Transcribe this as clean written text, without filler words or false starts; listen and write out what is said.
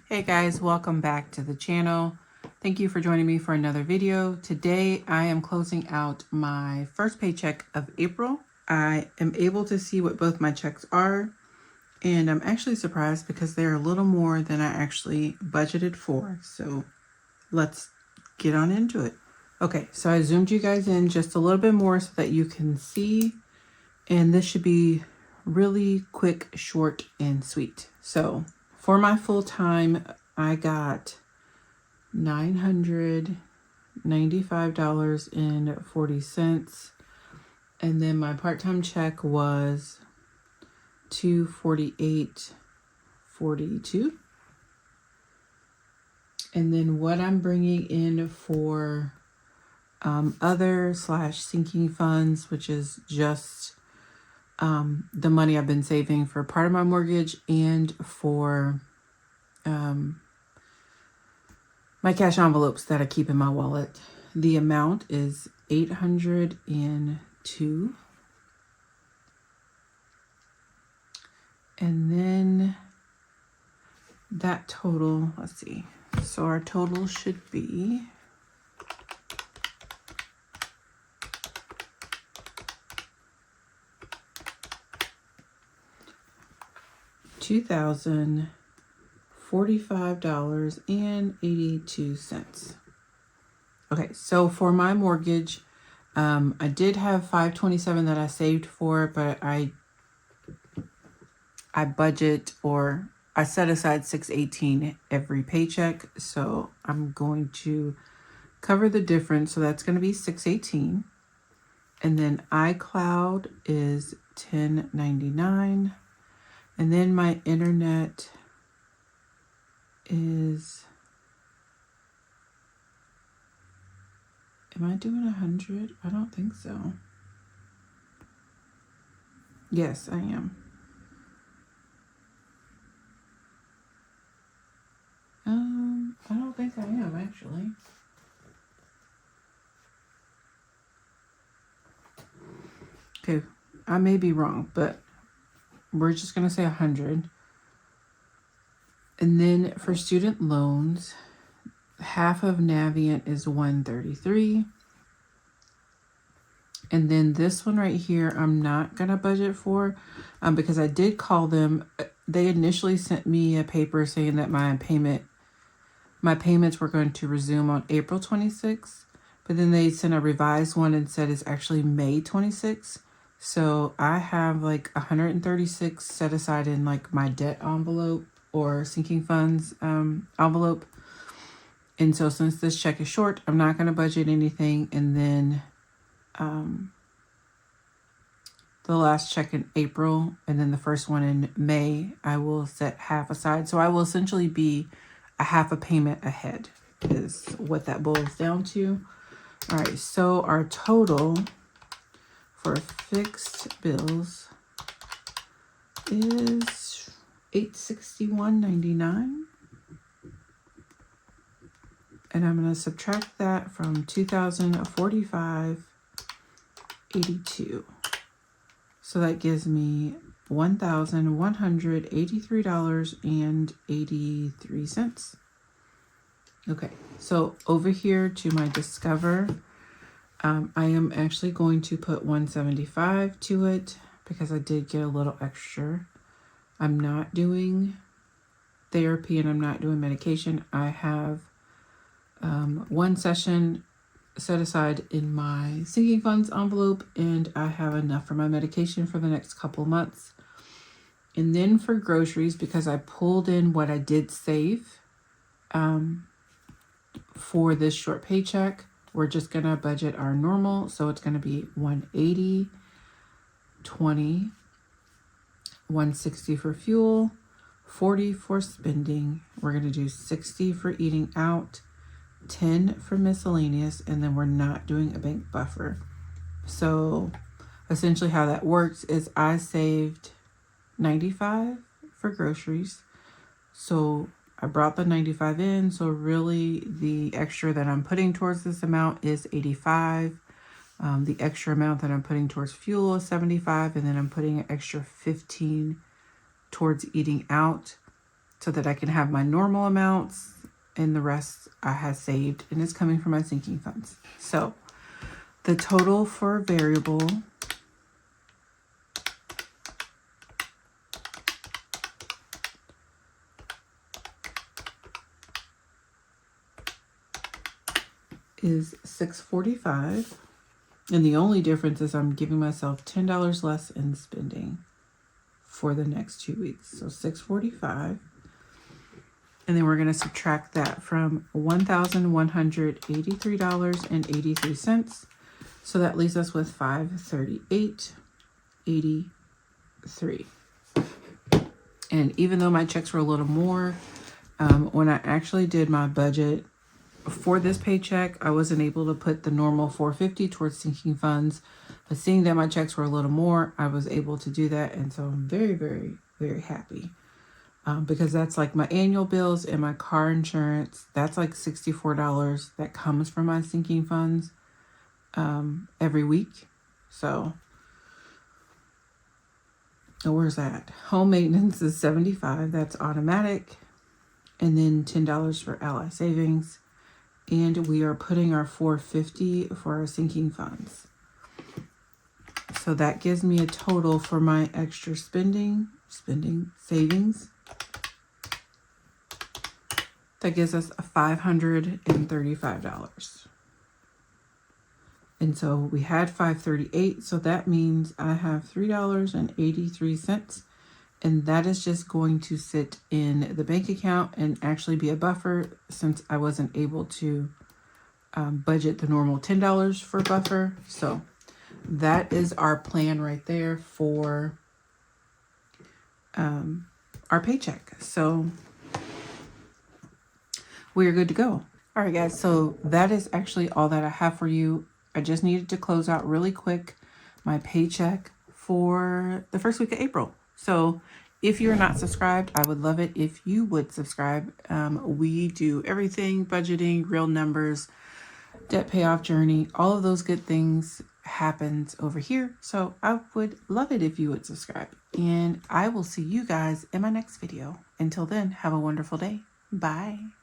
Hey guys, welcome back to the channel. Thank you for joining me for another video. Today I am closing out my first paycheck of April. I am able to see what both my checks are, and I'm actually surprised because they're a little more than I actually budgeted for. So let's get on into it. Okay, so I zoomed you guys in just a little bit more so that you can see, and this should be really quick, short, and sweet. So for my full-time, I got $995.40. And then my part-time check was $248.42. And then what I'm bringing in for other/sinking funds, which is just the money I've been saving for part of my mortgage and for my cash envelopes that I keep in my wallet. The amount is $802. And then that total, let's see. So our total should be $2,045.82. Okay, so for my mortgage, I did have $527 that I saved for, but I budget, or I set aside $618 every paycheck. So I'm going to cover the difference. So that's going to be $618. And then iCloud is $10.99. And then my internet is, am I doing 100? I don't think so. Yes, I am. I don't think I am actually. Okay, I may be wrong, but we're just gonna say 100. And then for student loans, half of Navient is $133. And then this one right here, I'm not gonna budget for, because I did call them. They initially sent me a paper saying that my payments were going to resume on April 26th, but then they sent a revised one and said it's actually May 26th. So I have like 136 set aside in like my debt envelope or sinking funds envelope. And so since this check is short, I'm not going to budget anything. And then the last check in April and then the first one in May, I will set half aside. So I will essentially be a half a payment ahead is what that boils down to. All right, so our total for fixed bills is $861.99. And I'm going to subtract that from $2,045.82. So that gives me $1,183.83. Okay, so over here to my Discover, I am actually going to put $175 to it because I did get a little extra. I'm not doing therapy and I'm not doing medication. I have one session set aside in my sinking funds envelope, and I have enough for my medication for the next couple months. And then for groceries, because I pulled in what I did save for this short paycheck, we're just gonna budget our normal. So it's gonna be $180, $20, $160 for fuel, $40 for spending. We're gonna do $60 for eating out, $10 for miscellaneous, and then we're not doing a bank buffer. So essentially how that works is I saved $95 for groceries. So I brought the $95 in. So really the extra that I'm putting towards this amount is $85. The extra amount that I'm putting towards fuel is $75. And then I'm putting an extra $15 towards eating out. so that I can have my normal amounts, and the rest I have saved, and it's coming from my sinking funds. So the total for variable is $645, and the only difference is I'm giving myself $10 less in spending for the next 2 weeks. So $645, and then we're going to subtract that from $1,183.83. So that leaves us with $538.83. And even though my checks were a little more, when I actually did my budget for this paycheck, I wasn't able to put the normal $450 towards sinking funds. But seeing that my checks were a little more, I was able to do that. And so I'm very, very, very happy. Because that's like my annual bills and my car insurance. That's like $64 that comes from my sinking funds every week. So where's that? Home maintenance is $75. That's automatic. And then $10 for ally savings. And we are putting our $450 for our sinking funds. So that gives me a total for my extra savings. That gives us $535. And so we had $538. So that means I have $3.83. And that is just going to sit in the bank account and actually be a buffer, since I wasn't able to budget the normal $10 for buffer. So that is our plan right there for our paycheck. So we are good to go. All right, guys. So that is actually all that I have for you. I just needed to close out really quick my paycheck for the first week of April. So if you're not subscribed, I would love it if you would subscribe. We do everything, budgeting, real numbers, debt payoff journey, all of those good things happens over here. So I would love it if you would subscribe. And I will see you guys in my next video. Until then, have a wonderful day. Bye.